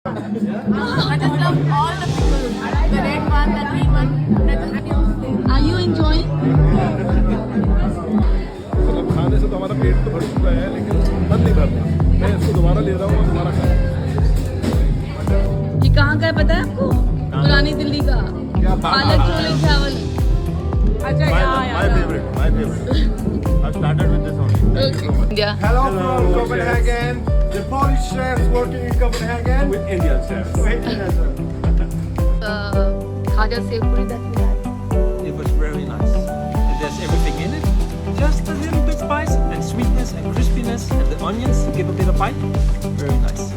I just love all the pickles. The red one, the green one. Are you enjoying? मतलब खाने से तो हमारा पेट तो भर चुका है लेकिन मन नहीं भरना। मैं इसको दोबारा ले रहा हूँ और दोबारा खा रहा हूँ। ये कहाँ का है पता है आपको? पुरानी दिल्ली का। पालक छोले चावल। अच्छा My favorite. I've started with this only. Okay. India. Hello from Copenhagen. The Polish chefs working in Copenhagen. With Indian chefs. Khaja Sevpuri that we had. It was very nice. There's everything in it. Just a little bit spice and sweetness and crispiness, and the onions give a bit of bite. Very nice.